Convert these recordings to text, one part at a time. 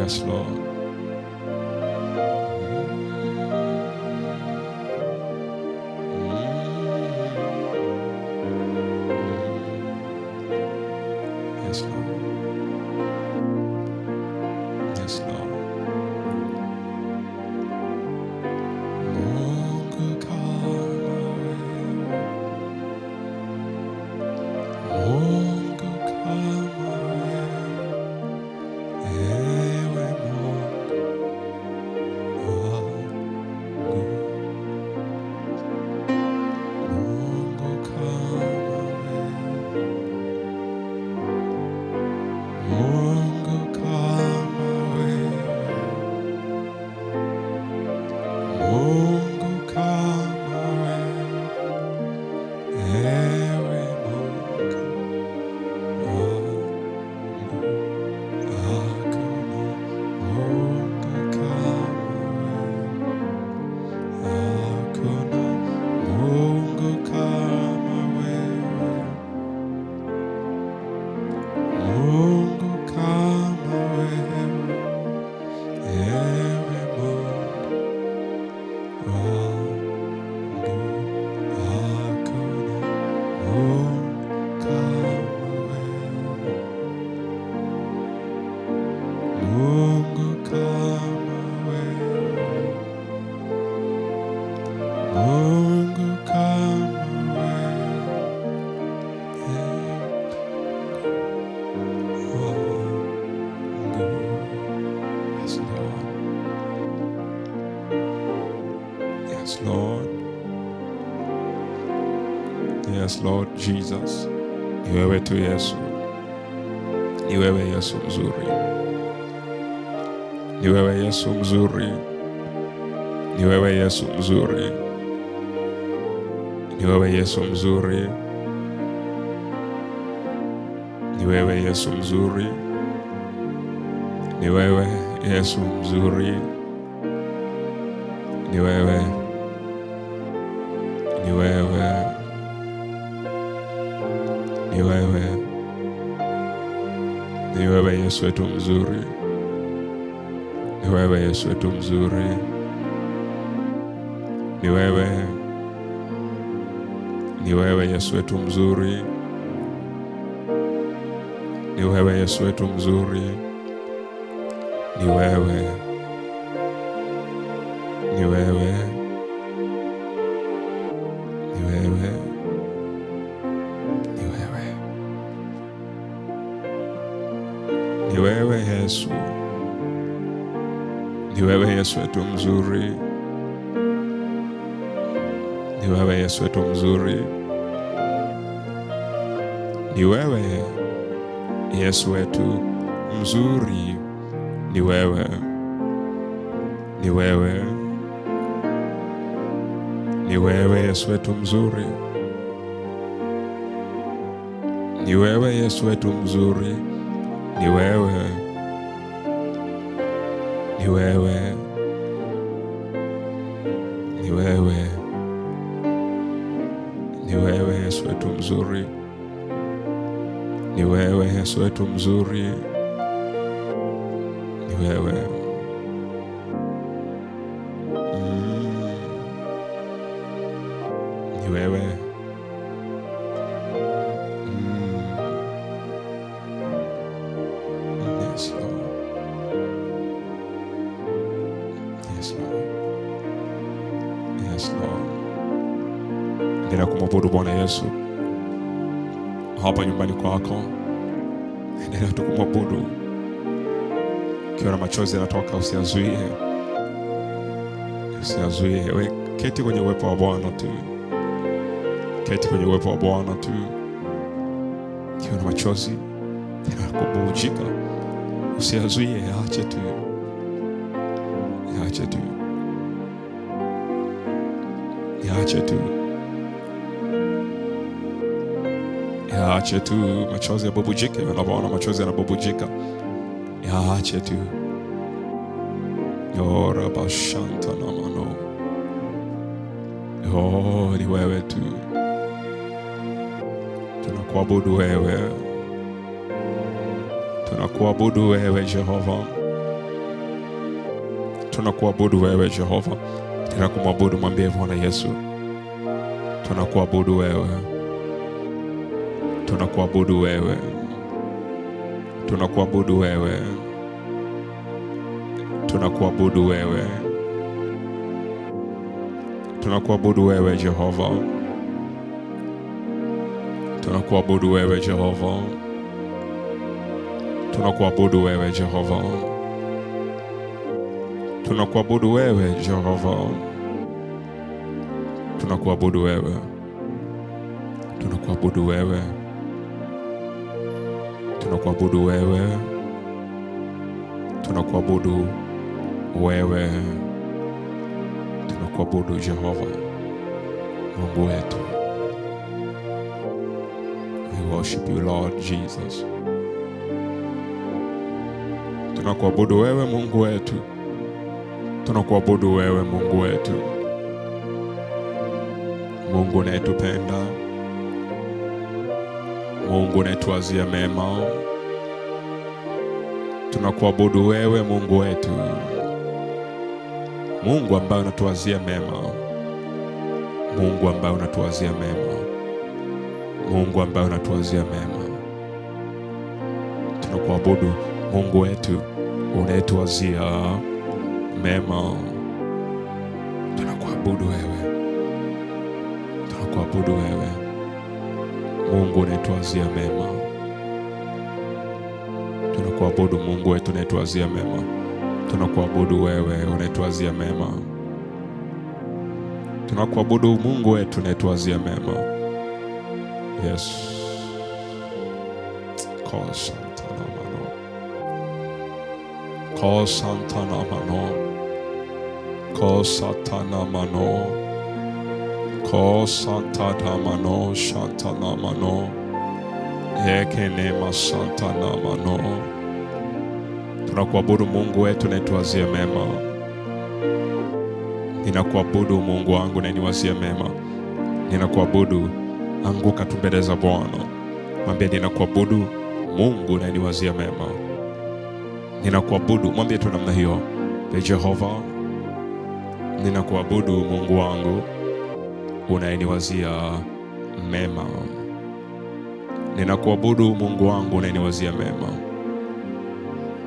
Yes, Lord. Yes, Lord. Yes, Lord. Mungu kama wewe. Mungu kama wewe. Ewe Mungu wangu. Mungu kama wewe. Mungu kama wewe. Mungu kama wewe. Ewe Mungu wangu. Hakuna Mungu kama wewe. Hakuna Mungu kama wewe. Mungu kama wewe. Ewe Mungu wangu. Hakuna Mungu kama wewe. Mungu kama wewe. Mungu kama wewe. Yes, Lord. Yes, Lord. Yes, Lord Jesus. Ni wewe tu Yesu. Ni wewe Yesu mzuri. Ni wewe Yesu mzuri. Ni wewe Yesu mzuri. Ni wewe Yesu mzuri. Ni wewe Yesu mzuri. Ni wewe Yesu mzuri. Ni wewe. Ni wewe. Ni wewe. Ni wewe Yesu wetu mzuri. Ni wewe Yesu wetu mzuri. Ni wewe. Ni wewe Yesu wetu mzuri. Ni wewe Yesu wetu mzuri. Ni wewe. Ni wewe. Ni wewe. Ni wewe. Ni wewe Yesu. Ni wewe Yesu wetu mzuri. Ni wewe Yesu wetu mzuri. Ni wewe Yesu wetu mzuri. Ni wewe. Ni wewe. Ni wewe Yesu wetu mzuri. Ni wewe Yesu wetu mzuri. Ni wewe. Ni wewe. Ni wewe. Ni wewe Yesu wetu mzuri. Ni wewe Yesu wetu mzuri. Ni wewe. Ni wewe. Yes, Lord. Yes, Lord. Yes, Lord. Endelea kumwabudu Bwana Yesu hapa nyumbani kwako. Endelea tu kumwabudu. Ukiona machozi yanatoka, usiyazuie. Usiyazuie. Wewe keti kwenye uwepo wa Bwana tu. Keti kwenye uwepo wa Bwana tu. Ukiona machozi yanakububujika, usiyazuie, yaache tu. Yaache tu. Yaache tu. Yaache tu machozi yabubujike. Unapoona machozi yanabubujika, yaache tu. Yora bashanta na mano. Ni wewe tu. Tunakuabudu wewe. Tunakuabudu wewe Jehova. Tunakuabudu wewe Jehova. Tunakumwabudu, mwambie Bwana Yesu. Tunakuabudu wewe. Tunakuabudu wewe. Tunakuabudu wewe. Tunakuabudu wewe. Tunakuabudu wewe Jehova. Tunakuabudu wewe Jehova. Tunakuabudu wewe Jehova. Tunakuabudu wewe Jehova. Tunakuabudu wewe. Tunakuabudu wewe. Tunakuabudu wewe. Tunakuabudu wewe. Tunakuabudu Jehova, Mungu wetu. We worship you Lord Jesus. Tunakuabudu wewe Mungu wetu. Tunakuabudu wewe Mungu wetu. Mungu unayetupenda. Mungu unayetuwazia mema. Tunakuabudu wewe Mungu wetu. Mungu ambaye unatuwazia mema. Mungu ambaye unatuwazia mema. Mungu ambaye unatuwazia mema. Tunakuabudu Mungu wetu unayetuwazia mema. Tunakuabudu wewe. Tunakuabudu wewe Mungu unayetuwazia mema. Tunakuabudu Mungu wetu unayetuwazia mema. Tunakuabudu wewe unayetuwazia mema. Tunakuabudu Mungu wetu unayetuwazia mema. Yes. Call Santana Mano. Call Santana Mano. Call Santana Mano. Call Santana Mano. Santana Mano. Ekenema Santana Mano. Tunakuabudu Mungu wetu unayetuwazia mema. Ninakuabudu Mungu wangu unayeniwazia mema. Ninakuabudu, anguka tu mbele za Bwana. Mwambie ninakuabudu Mungu unayeniwazia mema. Ninakuabudu, mwambie tu namna hiyo. Jehova, ninakuabudu Mungu wangu unayeniwazia mema. Ninakuabudu Mungu wangu unayeniwazia mema.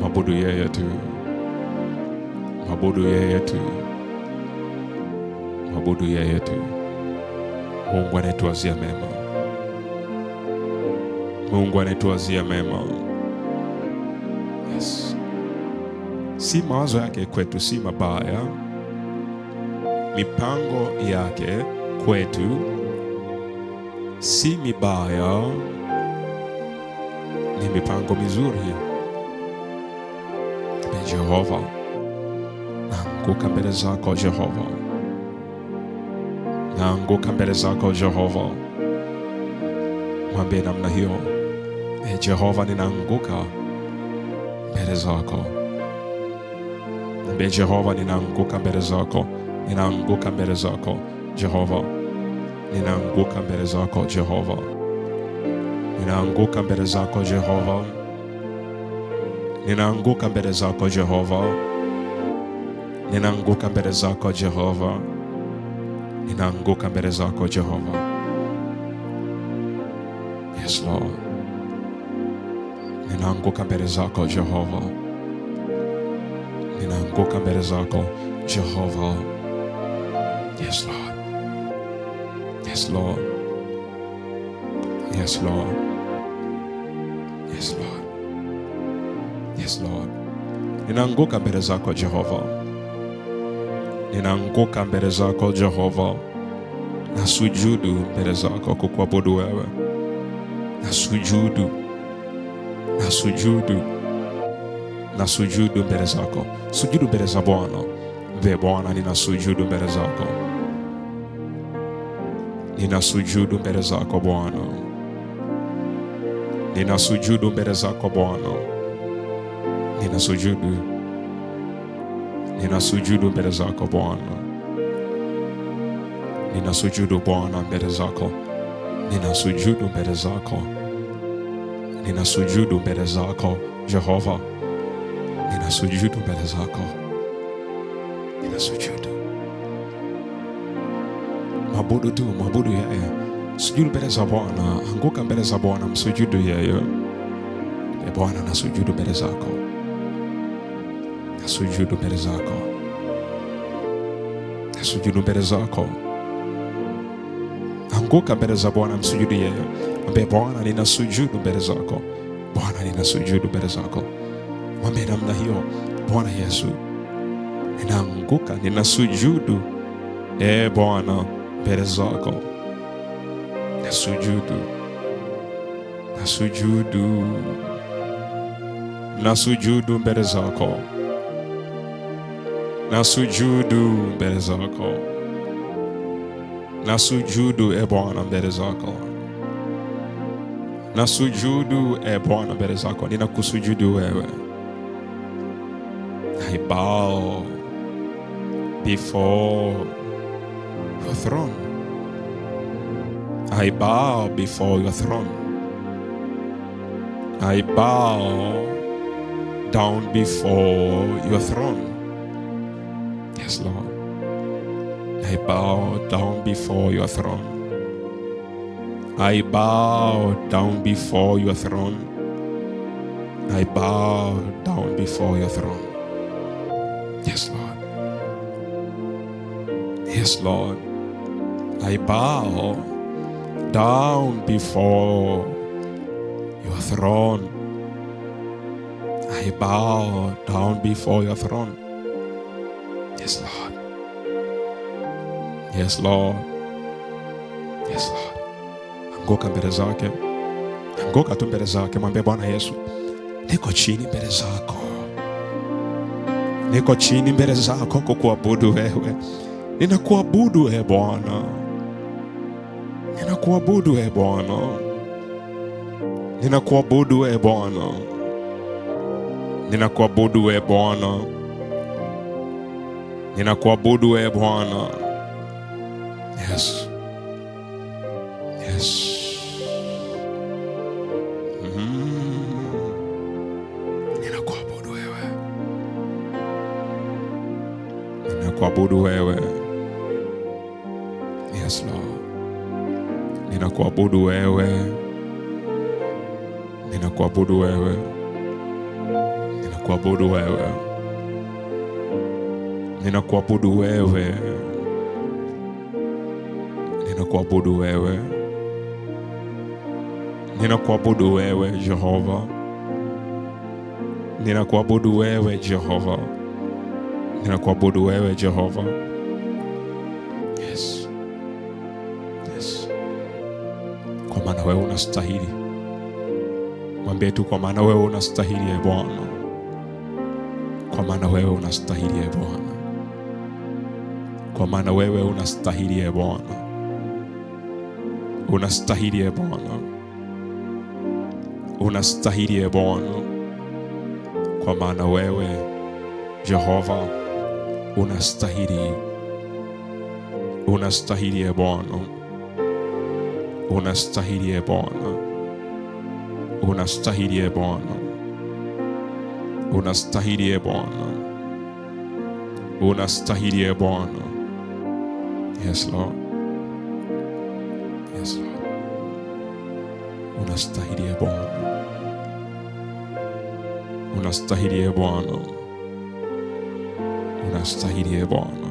Mabudu yeye tu. Mabudu yeye tu. Mabudu yeye tu. Mungu anayetuwazia mema. Mungu anayetuwazia mema. Yes. Si mawazo yake kwetu si mabaya. Mipango yake kwetu si mibaya. Ni mipango mizuri. Jehova, naanguka mbele zako Jehova. Naanguka mbele zako Jehova. Mwambie namna hiyo. Jehova, ninaanguka mbele zako. Mwambie Jehova, ninaanguka mbele zako. Ninaanguka mbele zako Jehova. Ninaanguka mbele zako Jehova. Ninaanguka mbele zako Jehova. Ninaanguka mbele zako Jehova. Ninaanguka mbele zako Jehova. Ninaanguka mbele zako Jehova. Yes Lord. Ninaanguka mbele zako Jehova. Ninaanguka mbele zako Jehova. Yes Lord. Yes Lord. Yes Lord. Yes Lord. Yes Lord. Ninaanguka mbele zako Jehova. Ninaanguka mbele zako Jehova. Nasujudu mbele zako kukuabudu wewe. Nasujudu. Nasujudu. Nasujudu mbele zako. Sujudu mbele za Bwana. Ve Bwana, ninasujudu mbele zako. Ninasujudu mbele zako Bwana. Ninasujudu mbele zako Bwana. Ninasujudu. Ninasujudu mbele zako Bwana. Ninasujudu Bwana mbele zako. Ninasujudu mbele zako. Ninasujudu mbele zako Jehova. Ninasujudu mbele zako. ninasujudu. Mwabudu tu, mwabudu yeye. Sujudu mbele za Bwana, anguka mbele za Bwana, msujudu yeye. Bwana, nasujudu mbele zako. Nasujudu mbele zako. Nasujudu mbele zako. Anguka mbele za Bwana, msujudu yeye. Mwambie Bwana, ninasujudu mbele zako. Bwana, ninasujudu mbele zako. Mwambie namna hiyo, Bwana Yesu, ninaanguka, ninasujudu. Bwana, mbele zako. Nasujudu. Nasujudu. Nasujudu mbele zako. Nasujudu mbele zako. Nasujudu Bwana mbele zako. Nasujudu Bwana mbele zako. Ninakusujudu wewe. I bow before your throne. I bow before your throne. I bow down before your throne. Yes, Lord. I bow down before your throne. I bow down before your throne. I bow down before your throne. Yes, Lord. Yes, Lord. I bow down before your throne. I bow down before your throne. Yes, Lord. Yes, Lord. Yes, Lord. Anguka mbele zake. Anguka tu mbele zake. Mwambie Bwana Yesu, niko chini mbele zako. Niko chini mbele zako kukuabudu wewe. Ninakuabudu Bwana. Ninakuabudu Bwana. Ninakuabudu Bwana. Ninakuabudu Bwana. Ninakuabudu Bwana. Yes. Yes. Ninakuabudu wewe. Ninakuabudu wewe. Yes, Lord. Ninakuabudu wewe. Ninakuabudu wewe. Ninakuabudu wewe. Ninakuabudu wewe. Ninakuabudu wewe. Ninakuabudu wewe Jehova. Ninakuabudu wewe Jehova. Ninakuabudu wewe Jehova. Yes. Yes. Kwa maana wewe unastahili. Mwambie tu, kwa maana wewe unastahili Bwana. Kwa maana wewe unastahili Bwana. Kwa maana wewe unastahili Bwana. Unastahili Bwana. Unastahili Bwana. Kwa maana wewe Jehova unastahili. Unastahili Bwana. Unastahili Bwana. Unastahili Bwana. Unastahili Bwana. Unastahili Bwana. Yes, Lord. Yes, Lord. Unastahili Bwana. Unastahili Bwana. Unastahili Bwana.